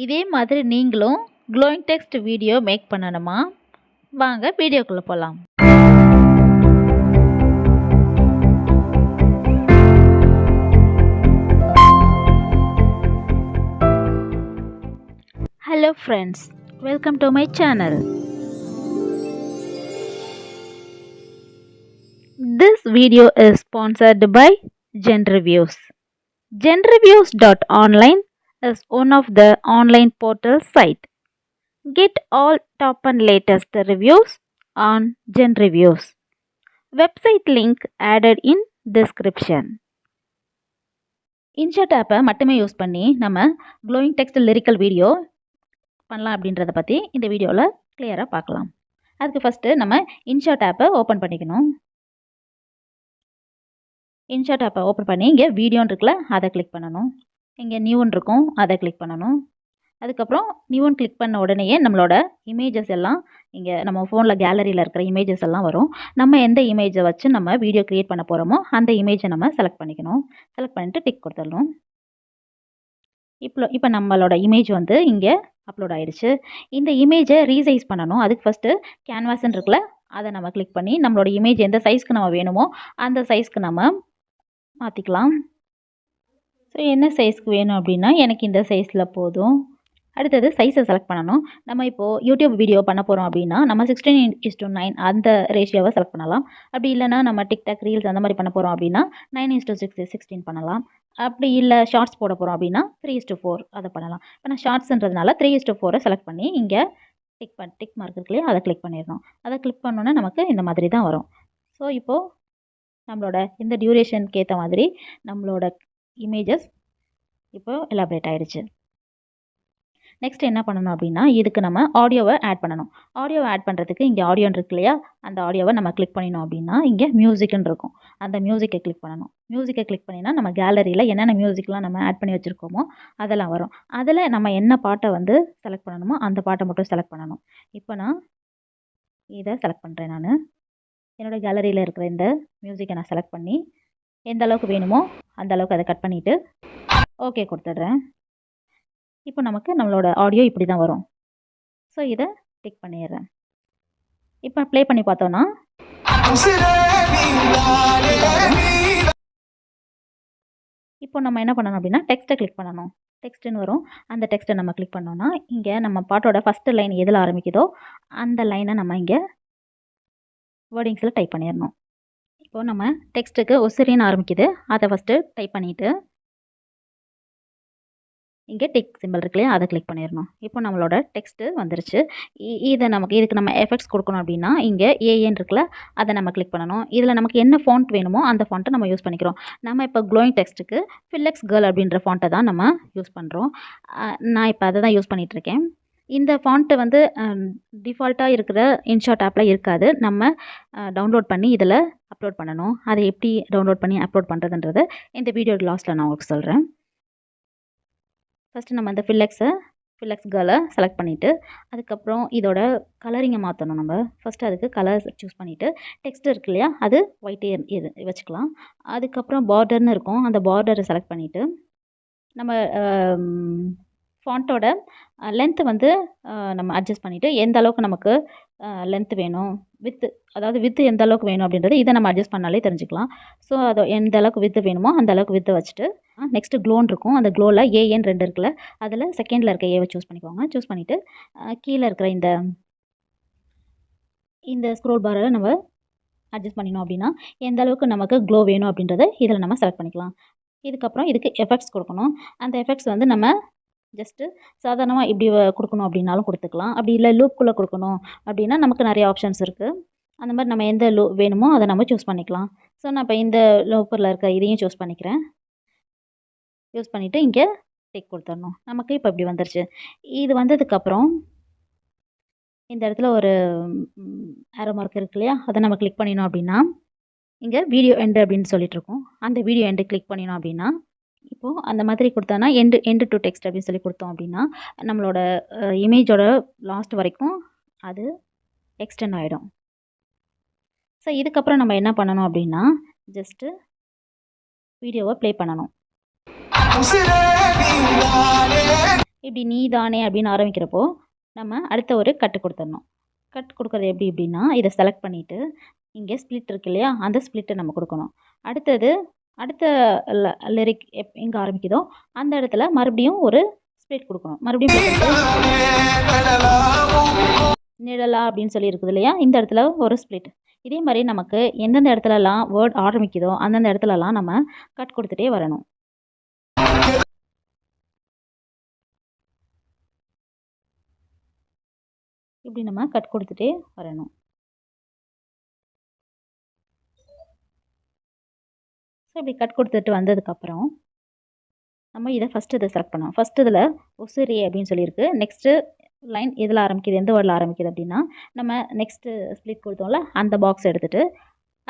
இதே மாதிரி நீங்களும் க்ளோயிங் டெக்ஸ்ட் வீடியோ மேக் பண்ணணுமா? வாங்க வீடியோக்குள்ளே போகலாம். Hello friends, welcome to my channel. This video is sponsored by Genreviews. Genreviews.online is one of the online portal site. Get all top and latest reviews on Genreviews. Website link added in description. InShot ஆப்பை மட்டுமே use பண்ணி நம்ம glowing text lyrical video பண்ணலாம் அப்படின்றத பற்றி இந்த வீடியோவில் கிளியராக பார்க்கலாம். அதுக்கு ஃபஸ்ட்டு நம்ம InShot ஆப்பை ஓப்பன் பண்ணிக்கணும். InShot ஆப்பை ஓப்பன் பண்ணி இங்கே வீடியோன்னு இருக்குல்ல, அதை கிளிக் பண்ணணும். இங்கே நியூன்னு இருக்கும், அதை கிளிக் பண்ணணும். அதுக்கப்புறம் நியூன்னு கிளிக் பண்ண உடனேயே நம்மளோட இமேஜஸ் எல்லாம் இங்கே நம்ம ஃபோனில் கேலரியில் இருக்கிற இமேஜஸ் எல்லாம் வரும். நம்ம எந்த இமேஜை வச்சு நம்ம வீடியோ க்ரியேட் பண்ண போகிறோமோ அந்த இமேஜை நம்ம செலக்ட் பண்ணிக்கணும். செலக்ட் பண்ணிவிட்டு டிக் கொடுத்துடணும். இப்போ நம்மளோட இமேஜ் வந்து இங்கே அப்லோட் ஆகிடுச்சு. இந்த இமேஜை ரீசைஸ் பண்ணணும். அதுக்கு ஃபஸ்ட்டு கேன்வாஸ்ன்னு இருக்குல்ல, அதை நம்ம கிளிக் பண்ணி நம்மளோட இமேஜ் எந்த சைஸ்க்கு நம்ம வேணுமோ அந்த சைஸ்க்கு நம்ம மாற்றிக்கலாம். ஸோ என்ன சைஸ்க்கு வேணும் அப்படின்னா எனக்கு இந்த சைஸில் போதும். அடுத்தது சைஸை செலக்ட் பண்ணணும். நம்ம இப்போது யூடியூப் வீடியோ பண்ண போகிறோம் அப்படின்னா நம்ம 16:9 அந்த ரேஷியோவை செலக்ட் பண்ணலாம். அப்படி இல்லைனா நம்ம டிக்டாக் ரீல்ஸ் அந்த மாதிரி பண்ண போகிறோம் அப்படின்னா 9:16 பண்ணலாம். அப்படி இல்லை ஷார்ட்ஸ் போட போகிறோம் அப்படின்னா 3:4 அதை பண்ணலாம். இப்போ நான் ஷார்ட்ஸ்ன்றதுனால 3:4 செலக்ட் பண்ணி இங்கே டிக் மார்க் இருக்கு இல்லையா, அதை கிளிக் பண்ணிடணும். அதை கிளிக் பண்ணோன்னா நமக்கு இந்த மாதிரி தான் வரும். ஸோ இப்போது நம்மளோட இந்த டியூரேஷனுக்கு ஏற்ற மாதிரி நம்மளோட இமேஜஸ் இப்போ எலாபரேட் ஆகிடுச்சு. நெக்ஸ்ட் என்ன பண்ணணும் அப்படின்னா இதுக்கு நம்ம ஆடியோவை ஆட் பண்ணணும். ஆடியோவை ஆட் பண்ணுறதுக்கு இங்கே ஆடியோன்னு இருக்கு இல்லையா, அந்த ஆடியோவை நம்ம கிளிக் பண்ணினோம் அப்படின்னா இங்கே மியூசிக்னு இருக்கும். அந்த மியூசிக்கை கிளிக் பண்ணணும். மியூசிக்கை கிளிக் பண்ணினா நம்ம கேலரியில் என்னென்ன மியூசிக்லாம் நம்ம ஆட் பண்ணி வச்சுருக்கோமோ அதெல்லாம் வரும். அதில் நம்ம என்ன பாட்டை வந்து செலக்ட் பண்ணணுமோ அந்த பாட்டை மட்டும் செலக்ட் பண்ணணும். இப்போ நான் இதை செலக்ட் பண்ணுறேன். நான் என்னோடய கேலரியில் இருக்கிற இந்த மியூசிக்கை நான் செலக்ட் பண்ணி எந்த அளவுக்கு வேணுமோ அந்த அளவுக்கு அதை கட் பண்ணிவிட்டு ஓகே கொடுத்துட்றேன். இப்போ நமக்கு நம்மளோட ஆடியோ இப்படி தான் வரும். ஸோ இதை டிக் பண்ணிடுறேன். இப்போ ப்ளே பண்ணி பார்த்தோன்னா இப்போ நம்ம என்ன பண்ணணும் அப்படின்னா டெக்ஸ்ட்டை கிளிக் பண்ணணும். டெக்ஸ்ட்டுன்னு வரும். அந்த டெக்ஸ்ட்டை நம்ம கிளிக் பண்ணோன்னா இங்கே நம்ம பாட்டோட ஃபஸ்ட்டு லைன் எதில் ஆரம்பிக்குதோ அந்த லைனை நம்ம இங்கே வேர்டிங்ஸில் டைப் பண்ணிடணும். இப்போது நம்ம டெக்ஸ்ட்டுக்கு ஒசிரின்னு ஆரம்பிக்குது, அதை ஃபஸ்ட்டு டைப் பண்ணிவிட்டு இங்கே டிக் சிம்பிள் இருக்கு இல்லையா, அதை கிளிக் பண்ணிடணும். இப்போ நம்மளோட டெக்ஸ்ட்டு வந்துருச்சு. இதுக்கு நம்ம எஃபெக்ட்ஸ் கொடுக்கணும் அப்படின்னா இங்கே ஏஎன் இருக்குல்ல, அதை நம்ம கிளிக் பண்ணணும். இதில் நமக்கு என்ன ஃபாண்ட் வேணுமோ அந்த ஃபாண்ட்டை நம்ம யூஸ் பண்ணிக்கிறோம். நம்ம இப்போ க்ளோயிங் டெக்ஸ்ட்டுக்கு Filxgirl அப்படின்ற ஃபாண்ட்டை தான் நம்ம யூஸ் பண்ணுறோம். நான் இப்போ அதை தான் யூஸ் பண்ணிகிட்ருக்கேன். இந்த ஃபாண்ட்டு வந்து டிஃபால்ட்டாக இருக்கிற InShot ஆப்பில் இருக்காது. நம்ம டவுன்லோட் பண்ணி இதில் அப்லோட் பண்ணணும். அதை எப்படி டவுன்லோட் பண்ணி அப்லோட் பண்ணுறதுன்றது இந்த வீடியோ லாஸ்ட்டில் நான் உங்களுக்கு சொல்கிறேன். ஃபஸ்ட்டு நம்ம அந்த Filxgirl செலக்ட் பண்ணிவிட்டு அதுக்கப்புறம் இதோட கலரிங்கை மாற்றணும். நம்ம ஃபஸ்ட்டு அதுக்கு கலர்ஸ் சூஸ் பண்ணிவிட்டு டெக்ஸ்ட் இருக்கு இல்லையா, அது ஒயிட்டே இது வச்சுக்கலாம். அதுக்கப்புறம் பார்டர்னு இருக்கும், அந்த பார்டரை செலக்ட் பண்ணிவிட்டு நம்ம ஃபாண்ட்டோட லென்த்து வந்து நம்ம அட்ஜஸ்ட் பண்ணிவிட்டு எந்த அளவுக்கு நமக்கு லென்த் வேணும், வித்து எந்த அளவுக்கு வேணும் அப்படின்றது இதை நம்ம அட்ஜஸ்ட் பண்ணாலே தெரிஞ்சுக்கலாம். ஸோ அதை எந்த அளவுக்கு வித்து வேணுமோ அந்த அளவுக்கு வித்து வச்சுட்டு நெக்ஸ்ட்டு க்ளோன் இருக்கும். அந்த க்ளோவில் ஏஎன் 2 இருக்குல்ல, அதில் செகண்டில் இருக்க ஏவை சூஸ் பண்ணிக்கோங்க. சூஸ் பண்ணிவிட்டு கீழே இருக்கிற இந்த ஸ்க்ரோல் பாரை நம்ம அட்ஜஸ்ட் பண்ணினோம் அப்படின்னா எந்த அளவுக்கு நமக்கு க்ளோ வேணும் அப்படின்றத இதில் நம்ம செலக்ட் பண்ணிக்கலாம். இதுக்கப்புறம் இதுக்கு எஃபெக்ட்ஸ் கொடுக்கணும். அந்த எஃபெக்ட்ஸ் வந்து நம்ம ஜஸ்ட்டு சாதாரணமாக இப்படி கொடுக்கணும் அப்படின்னாலும் கொடுத்துக்கலாம். அப்படி இல்லை லூப்புக்குள்ளே கொடுக்கணும் அப்படின்னா நமக்கு நிறைய ஆப்ஷன்ஸ் இருக்குது. அந்த மாதிரி நம்ம எந்த வேணுமோ அதை நம்ம சூஸ் பண்ணிக்கலாம். ஸோ நான் இப்போ இந்த லூப்பரில் இருக்க இதையும் சூஸ் பண்ணிக்கிறேன். யூஸ் பண்ணிவிட்டு இங்கே டிக் கொடுத்துடணும். நமக்கு இப்போ இப்படி வந்துருச்சு. இது வந்ததுக்கப்புறம் இந்த இடத்துல ஒரு ஆரோ மார்க் இருக்கு இல்லையா, அதை நம்ம கிளிக் பண்ணினோம் அப்படின்னா இங்கே வீடியோ எண்டு அப்படின்னு சொல்லிட்டுருக்கோம். அந்த வீடியோ எண்டு கிளிக் பண்ணினோம் அப்படின்னா இப்போது அந்த மாதிரி கொடுத்தோன்னா எண்டு டு டெக்ஸ்ட் அப்படின்னு சொல்லி கொடுத்தோம் அப்படின்னா நம்மளோட இமேஜோட லாஸ்ட் வரைக்கும் அது எக்ஸ்டெண்ட் ஆகிடும். ஸோ இதுக்கப்புறம் நம்ம என்ன பண்ணணும் அப்படின்னா ஜஸ்ட்டு வீடியோவை ப்ளே பண்ணணும். இப்படி நீ தானே அப்படின்னு ஆரம்பிக்கிறப்போ நம்ம அடுத்த ஒரு கட்டு கொடுத்துடணும். கட் கொடுக்குறது எப்படி அப்படின்னா, இதை செலக்ட் பண்ணிவிட்டு இங்கே ஸ்ப்ளிட் இருக்கு இல்லையா, அந்த ஸ்ப்ளிட்டை நம்ம கொடுக்கணும். அடுத்தது அடுத்த லிரிக் எங்கே ஆரம்பிக்குதோ அந்த இடத்துல மறுபடியும் ஒரு ஸ்ப்ளிட் கொடுக்கணும். மறுபடியும் நிழலா அப்படின்னு சொல்லி இருக்குது இல்லையா, இந்த இடத்துல ஒரு ஸ்ப்ளிட். இதே மாதிரி நமக்கு எந்தெந்த இடத்துலலாம் வேர்ட் ஆரம்பிக்குதோ அந்தந்த இடத்துலலாம் நம்ம கட் கொடுத்துட்டே வரணும். இப்படி நம்ம கட் கொடுத்துட்டே வரணும். ஸோ இப்படி கட் கொடுத்துட்டு வந்ததுக்கப்புறம் நம்ம இதை செலக்ட் பண்ணோம். ஃபஸ்ட்டு இதில் உசிரி அப்படின்னு சொல்லியிருக்கு. நெக்ஸ்ட்டு லைன் எதில் ஆரம்பிக்குது, எந்த வேர்டில் ஆரம்பிக்குது அப்படின்னா, நம்ம நெக்ஸ்ட்டு ஸ்ப்ளிட் கொடுத்தோம்ல அந்த பாக்ஸ் எடுத்துகிட்டு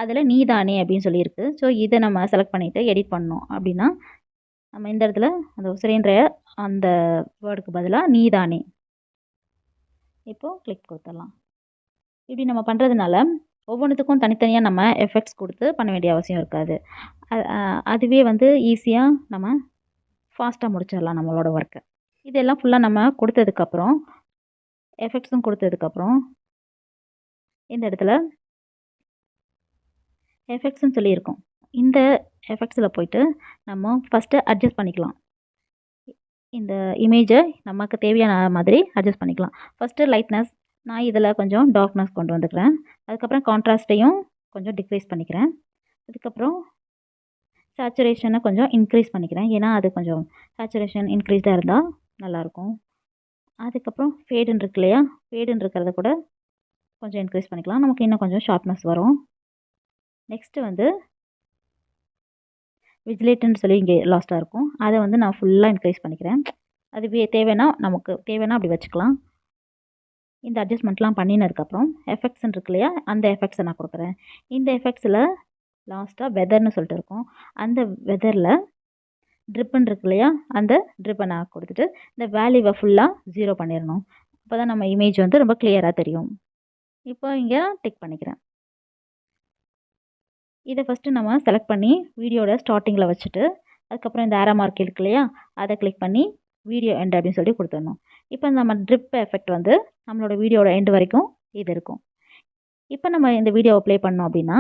அதில் நீதானே அப்படின்னு சொல்லியிருக்கு. ஸோ இதை நம்ம செலக்ட் பண்ணிவிட்டு எடிட் பண்ணோம் அப்படின்னா நம்ம இந்த இடத்துல அந்த உசிரின்ற அந்த வேர்டுக்கு பதிலாக நீதானே இப்போது கிளிக் கொடுத்துடலாம். இப்படி நம்ம பண்ணுறதுனால ஒவ்வொன்றுத்துக்கும் தனித்தனியாக நம்ம எஃபெக்ட்ஸ் கொடுத்து பண்ண வேண்டிய அவசியம் இருக்காது. அதுவே வந்து ஈஸியாக நம்ம ஃபாஸ்ட்டாக முடிச்சிடலாம் நம்மளோட ஒர்க்கை. இதெல்லாம் ஃபுல்லாக நம்ம கொடுத்ததுக்கப்புறம் எஃபெக்ட்ஸும் கொடுத்ததுக்கப்புறம் இந்த இடத்துல எஃபெக்ட்ஸ்னு சொல்லியிருக்கோம். இந்த எஃபெக்ட்ஸில் போயிட்டு நம்ம ஃபஸ்ட்டு அட்ஜஸ்ட் பண்ணிக்கலாம். இந்த இமேஜை நமக்கு தேவையான மாதிரி அட்ஜஸ்ட் பண்ணிக்கலாம். ஃபஸ்ட்டு லைட்னஸ், நான் இதில் கொஞ்சம் டார்க்னஸ் கொண்டு வந்துக்கிறேன். அதுக்கப்புறம் கான்ட்ராஸ்ட்டையும் கொஞ்சம் டிக்ரீஸ் பண்ணிக்கிறேன். அதுக்கப்புறம் சேச்சுரேஷனை கொஞ்சம் இன்க்ரீஸ் பண்ணிக்கிறேன். ஏன்னா அது கொஞ்சம் சேச்சுரேஷன் இன்க்ரீஸ்டாக இருந்தால் நல்லாயிருக்கும். அதுக்கப்புறம் ஃபேடுன்னு இருக்கு இல்லையா, ஃபேடுன்னு இருக்கிறத கூட கொஞ்சம் இன்க்ரீஸ் பண்ணிக்கலாம். நமக்கு இன்னும் கொஞ்சம் ஷார்ப்னஸ் வரும். நெக்ஸ்ட்டு வந்து விஜிலேட்டுன்னு சொல்லி இங்கே லாஸ்ட்டாக இருக்கும். அதை வந்து நான் ஃபுல்லாக இன்க்ரீஸ் பண்ணிக்கிறேன். அது நமக்கு தேவைன்னா அப்படி வச்சுக்கலாம். இந்த அட்ஜஸ்ட்மெண்ட்லாம் பண்ணினதுக்கப்புறம் எஃபெக்ட்ஸ்ன்னு இருக்கு இல்லையா, அந்த எஃபெக்ட்ஸை நான் கொடுக்குறேன். இந்த எஃபெக்ட்ஸில் லாஸ்ட்டாக வெதர்னு சொல்லிட்டு இருக்கும். அந்த வெதரில் ட்ரிப்புன்னு இருக்கு இல்லையா, அந்த ட்ரிப்பை நான் கொடுத்துட்டு இந்த வேல்யூவை ஃபுல்லாக 0 பண்ணிடணும். அப்போ தான் நம்ம இமேஜ் வந்து ரொம்ப கிளியராக தெரியும். இப்போ இங்கே டிக் பண்ணிக்கிறேன். இதை ஃபஸ்ட்டு நம்ம செலக்ட் பண்ணி வீடியோட ஸ்டார்டிங்கில் வச்சுட்டு அதுக்கப்புறம் இந்த ஆரோ மார்க் இருக்கு இல்லையா, அதை கிளிக் பண்ணி வீடியோ எண்ட் அப்படின்னு சொல்லி கொடுத்துடணும். இப்போ நம்ம ட்ரிப் எஃபெக்ட் வந்து நம்மளோட வீடியோட எண்ட் வரைக்கும் இது இருக்கும். இப்போ நம்ம இந்த வீடியோவை ப்ளே பண்ணோம் அப்படின்னா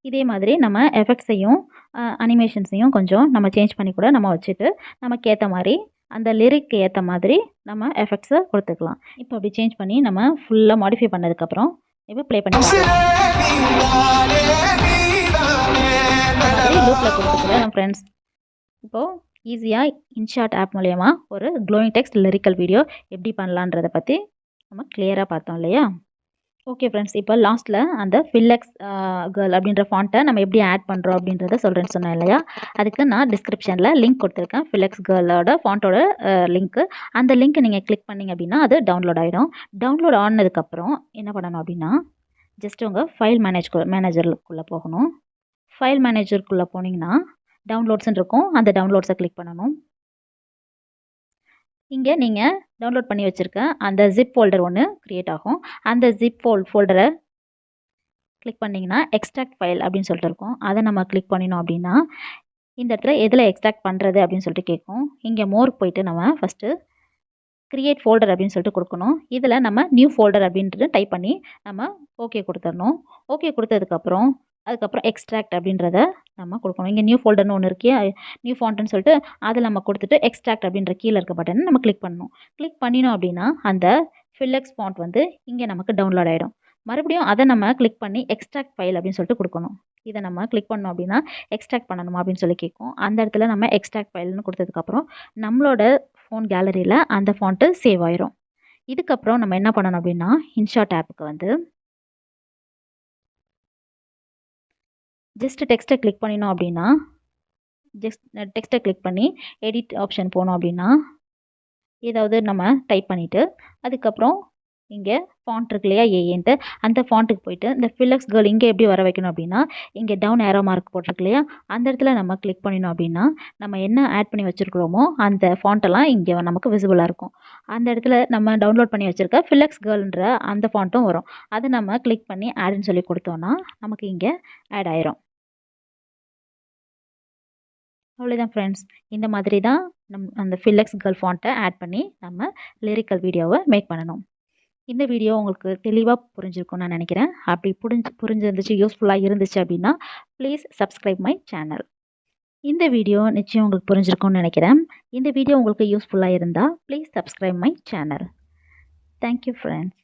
இதே மாதிரி நம்ம எஃபெக்ட்ஸையும் அனிமேஷன்ஸையும் கொஞ்சம் நம்ம சேஞ்ச் பண்ணி கூட நம்ம வச்சுட்டு நமக்கு ஏற்ற மாதிரி அந்த லிரிக்கு ஏற்ற மாதிரி நம்ம எஃபெக்ட்ஸை கொடுத்துக்கலாம். இப்போ அப்படி சேஞ்ச் பண்ணி நம்ம ஃபுல்லாக மாடிஃபை பண்ணதுக்கப்புறம் இப்போ ப்ளே பண்ணி லூப்பில் கொடுத்துக்கிறேன் ஃப்ரெண்ட்ஸ். இப்போது ஈஸியாக இன்ஷாட் ஆப் மூலயமா ஒரு க்ளோயிங் டெக்ஸ்ட் லிரிக்கல் வீடியோ எப்படி பண்ணலான்றதை பற்றி நம்ம கிளியராக பார்த்தோம் இல்லையா. ஓகே ஃப்ரெண்ட்ஸ், இப்போ லாஸ்ட்டில் அந்த ஃபில்லக்ஸ் அப்படின்ற ஃபாண்ட்டை நம்ம எப்படி ஆட் பண்ணுறோம் அப்படின்றத சொல்கிறேன்னு சொன்னேன் இல்லையா. அதுக்கு நான் டிஸ்கிரிப்ஷனில் லிங்க் கொடுத்துருக்கேன், ஃபில்லக்ஸ்கர்லோட ஃபாண்ட்டோட லிங்க்கு. அந்த லிங்க்கை நீங்கள் கிளிக் பண்ணிங்க அப்படின்னா அது டவுன்லோட் ஆகிடும். டவுன்லோட் ஆனதுக்கப்புறம் என்ன பண்ணணும் அப்படின்னா ஜஸ்ட் உங்கள் ஃபைல் மேனேஜருக்குள்ளே போகணும். ஃபைல் மேனேஜருக்குள்ளே போனீங்கன்னா டவுன்லோட்ஸ்ன்னு இருக்கும், அந்த டவுன்லோட்ஸை கிளிக் பண்ணணும். இங்கே நீங்கள் டவுன்லோட் பண்ணி வச்சுருக்க அந்த ஜிப் ஃபோல்டர் ஒன்று க்ரியேட் ஆகும். அந்த ஜிப் ஃபோல்டரை கிளிக் பண்ணிங்கன்னா எக்ஸ்ட்ராக்ட் ஃபைல் அப்படின்னு சொல்லிட்டு இருக்கும். அதை நம்ம கிளிக் பண்ணினோம் அப்படின்னா இந்த இடத்துல எதில் எக்ஸ்ட்ராக்ட் பண்ணுறது அப்படின்னு சொல்லிட்டு கேட்கும். இங்கே மோருக்கு போயிட்டு நம்ம ஃபஸ்ட்டு க்ரியேட் ஃபோல்டர் அப்படின்னு சொல்லிட்டு கொடுக்கணும். இதில் நம்ம நியூ ஃபோல்டர் அப்படின்ட்டு டைப் பண்ணி நம்ம ஓகே கொடுத்துடணும். ஓகே கொடுத்ததுக்கப்புறம் அதுக்கப்புறம் எக்ஸ்ட்ராக்ட் அப்படின்றத நம்ம கொடுக்கணும். இங்கே நியூ ஃபோல்டர்னு ஒன்று இருக்கே, நியூ ஃபாண்ட்டுன்னு சொல்லிட்டு அதில் நம்ம கொடுத்துட்டு எக்ஸ்ட்ராக்ட் அப்படின்ற கீழே இருக்க பட்டனை நம்ம கிளிக் பண்ணணும். கிளிக் பண்ணினோம் அப்படின்னா அந்த ஃபில்லக்ஸ் ஃபாண்ட் வந்து இங்கே நமக்கு டவுன்லோட் ஆகிடும். மறுபடியும் அதை நம்ம கிளிக் பண்ணி எக்ஸ்ட்ராக்ட் ஃபைல் அப்படின்னு சொல்லிட்டு கொடுக்கணும். இதை நம்ம கிளிக் பண்ணோம் அப்படின்னா எக்ஸ்ட்ராக்ட் பண்ணணுமா அப்படின்னு சொல்லி கேட்கும். அந்த இடத்துல நம்ம எக்ஸ்ட்ராக்ட் ஃபைல்னு கொடுத்ததுக்கப்புறம் நம்மளோட ஃபோன் கேலரியில் அந்த ஃபாண்ட்டு சேவ் ஆயிரும். இதுக்கப்புறம் நம்ம என்ன பண்ணணும் அப்படின்னா இன்ஷாட் ஆப்புக்கு வந்து ஜஸ்ட் டெக்ஸ்ட்டை கிளிக் பண்ணினோம் அப்படின்னா டெக்ஸ்ட்டை கிளிக் பண்ணி எடிட் ஆப்ஷன் போனோம் அப்படின்னா ஏதாவது நம்ம டைப் பண்ணிவிட்டு அதுக்கப்புறம் இங்கே ஃபாண்ட் இருக்கு இல்லையா ஏன்ட்டு அந்த ஃபாண்ட்டுக்கு போயிட்டு இந்த ஃபில்லக்ஸ்கர்ல் இங்கே எப்படி வர வைக்கணும் அப்படின்னா இங்கே டவுன் ஏரோ மார்க் போட்டிருக்கு இல்லையா, அந்த இடத்துல நம்ம கிளிக் பண்ணினோம் அப்படின்னா நம்ம என்ன ஆட் பண்ணி வச்சுருக்கிறோமோ அந்த ஃபாண்ட்டெல்லாம் இங்கே நமக்கு விசிபிளாக இருக்கும். அந்த இடத்துல நம்ம டவுன்லோட் பண்ணி வச்சுருக்க ஃபில்லக்ஸ்கர்ல்ன்ற அந்த ஃபாண்ட்டும் வரும். அதை நம்ம கிளிக் பண்ணி ஆடுன்னு சொல்லி கொடுத்தோன்னா நமக்கு இங்கே ஆட் ஆயிரும். அவ்வளோதான் ஃப்ரெண்ட்ஸ். இந்த மாதிரி தான் அந்த Filxgirl ஃபாண்ட்டை ஆட் பண்ணி நம்ம லிரிக்கல் வீடியோவை மேக் பண்ணணும். இந்த வீடியோ உங்களுக்கு தெளிவாக புரிஞ்சிருக்கும்னு நான் நினைக்கிறேன். அப்படி புரிஞ்சிருந்துச்சு, யூஸ்ஃபுல்லாக இருந்துச்சு அப்படின்னா ப்ளீஸ் சப்ஸ்கிரைப் மை சேனல். இந்த வீடியோ நிச்சயம் உங்களுக்கு புரிஞ்சிருக்கும்னு நினைக்கிறேன். இந்த வீடியோ உங்களுக்கு யூஸ்ஃபுல்லாக இருந்தால் please subscribe my channel. Thank you friends.